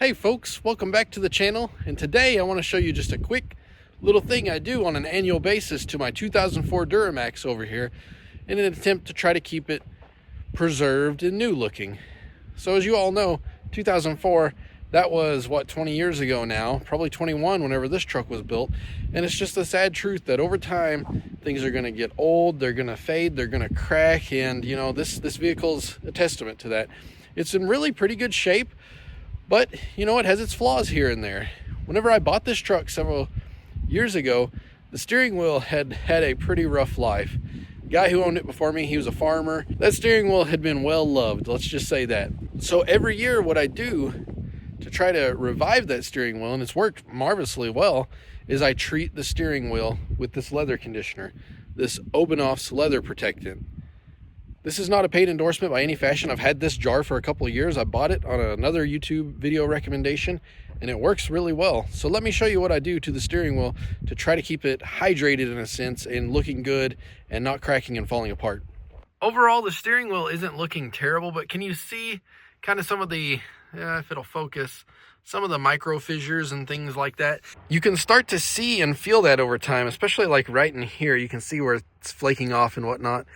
Hey folks, welcome back to the channel, and today I want to show you just a quick little thing I do on an annual basis to my 2004 Duramax over here in an attempt to try to keep it preserved and new looking. So as you all know, 2004, that was what, 20 years ago now, probably 21 whenever this truck was built, and it's just the sad truth that over time things are going to get old, they're going to fade, they're going to crack, and you know, this vehicle's a testament to that. It's in really pretty good shape, but you know, it has its flaws here and there. Whenever I bought this truck several years ago, the steering wheel had a pretty rough life. The guy who owned it before me, he was a farmer. That steering wheel had been well loved, let's just say that. So every year what I do to try to revive that steering wheel, and it's worked marvelously well, is I treat the steering wheel with this leather conditioner, this Obanoff's leather protectant. This is not a paid endorsement by any fashion. I've had this jar for a couple of years. I bought it on another YouTube video recommendation, and it works really well. So let me show you what I do to the steering wheel to try to keep it hydrated in a sense and looking good and not cracking and falling apart. Overall, the steering wheel isn't looking terrible, but can you see kind of some of the, if it'll focus, some of the micro fissures and things like that? You can start to see and feel that over time, especially like right in here. You can see where it's flaking off and whatnot.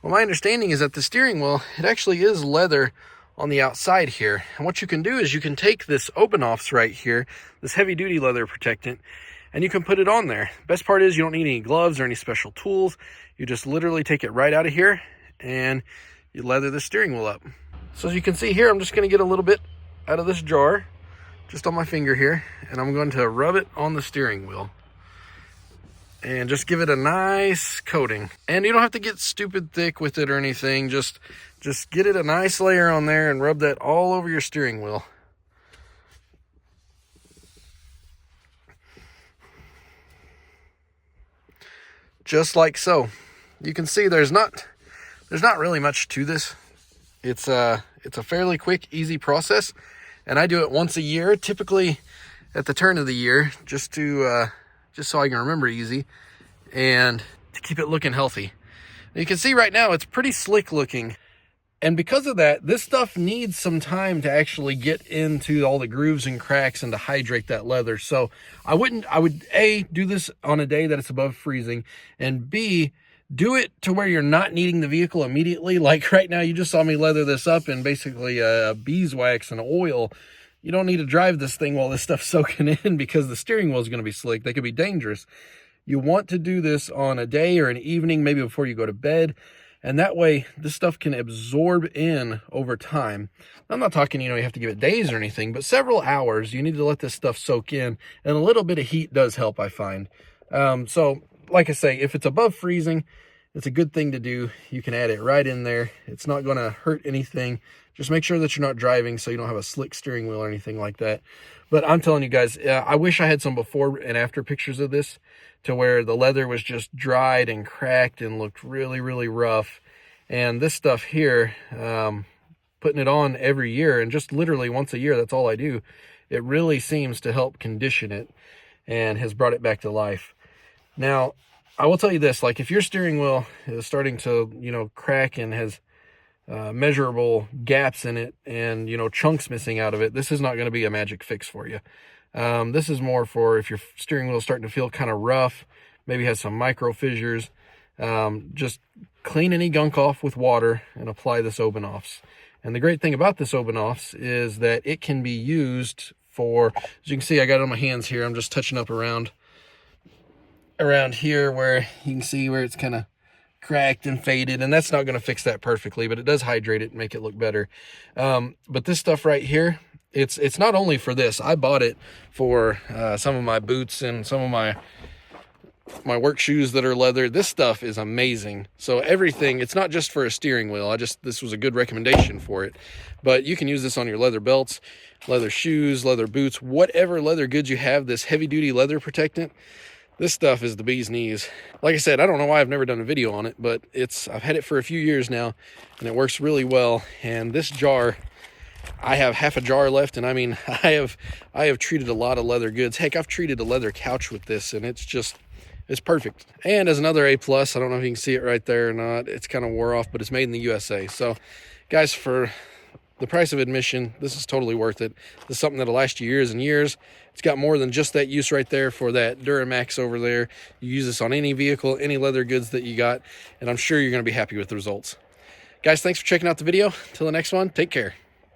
Well, my understanding is that the steering wheel, it actually is leather on the outside here. And what you can do is you can take this Obanoff's right here, this heavy duty leather protectant, and you can put it on there. Best part is you don't need any gloves or any special tools. You just literally take it right out of here and you leather the steering wheel up. So as you can see here, I'm just going to get a little bit out of this jar, just on my finger here, and I'm going to rub it on the steering wheel and just give it a nice coating. And you don't have to get stupid thick with it or anything. Just get it a nice layer on there and rub that all over your steering wheel. Just like so. You can see there's not really much to this. It's a fairly quick, easy process, and I do it once a year, typically at the turn of the year, just so I can remember easy and to keep it looking healthy. And you can see right now it's pretty slick looking, and because of that, this stuff needs some time to actually get into all the grooves and cracks and to hydrate that leather. So I would A, do this on a day that it's above freezing, and B, do it to where you're not needing the vehicle immediately. Like right now, you just saw me leather this up in basically beeswax and oil. You don't need to drive this thing while this stuff's soaking in because the steering wheel is going to be slick. They could be dangerous. You want to do this on a day or an evening, maybe before you go to bed. And that way, this stuff can absorb in over time. I'm not talking, you have to give it days or anything, but several hours. You need to let this stuff soak in. And a little bit of heat does help, I find. So, like I say, if it's above freezing, it's a good thing to do. You can add it right in there. It's not going to hurt anything. Just make sure that you're not driving so you don't have a slick steering wheel or anything like that. But I'm telling you guys, I wish I had some before and after pictures of this to where the leather was just dried and cracked and looked really, really rough. And this stuff here, putting it on every year and just literally once a year, that's all I do. It really seems to help condition it and has brought it back to life. Now, I will tell you this, like if your steering wheel is starting to, crack and has measurable gaps in it and, chunks missing out of it, this is not going to be a magic fix for you. This is more for if your steering wheel is starting to feel kind of rough, maybe has some micro fissures. Just clean any gunk off with water and apply this Obanoff's. And the great thing about this Obanoff's is that it can be used for, as you can see, I got it on my hands here. I'm just touching up around here where you can see where it's kind of cracked and faded, and that's not going to fix that perfectly, but it does hydrate it and make it look better. But this stuff right here, it's not only for this. I bought it for some of my boots and some of my work shoes that are leather. This stuff is amazing. So everything, it's not just for a steering wheel. This was a good recommendation for it, but you can use this on your leather belts, leather shoes, leather boots, whatever leather goods you have. This heavy duty leather protectant, this stuff is the bee's knees. Like I said, I don't know why I've never done a video on it, but I've had it for a few years now and it works really well. And this jar, I have half a jar left, and I mean, I have treated a lot of leather goods. Heck, I've treated a leather couch with this, and it's perfect. And as another A+, I don't know if you can see it right there or not. It's kind of wore off, but it's made in the USA. So guys, for the price of admission, this is totally worth it. This is something that'll last you years and years. It's got more than just that use right there for that Duramax over there. You use this on any vehicle, any leather goods that you got, and I'm sure you're going to be happy with the results. Guys, thanks for checking out the video. Till the next one, take care.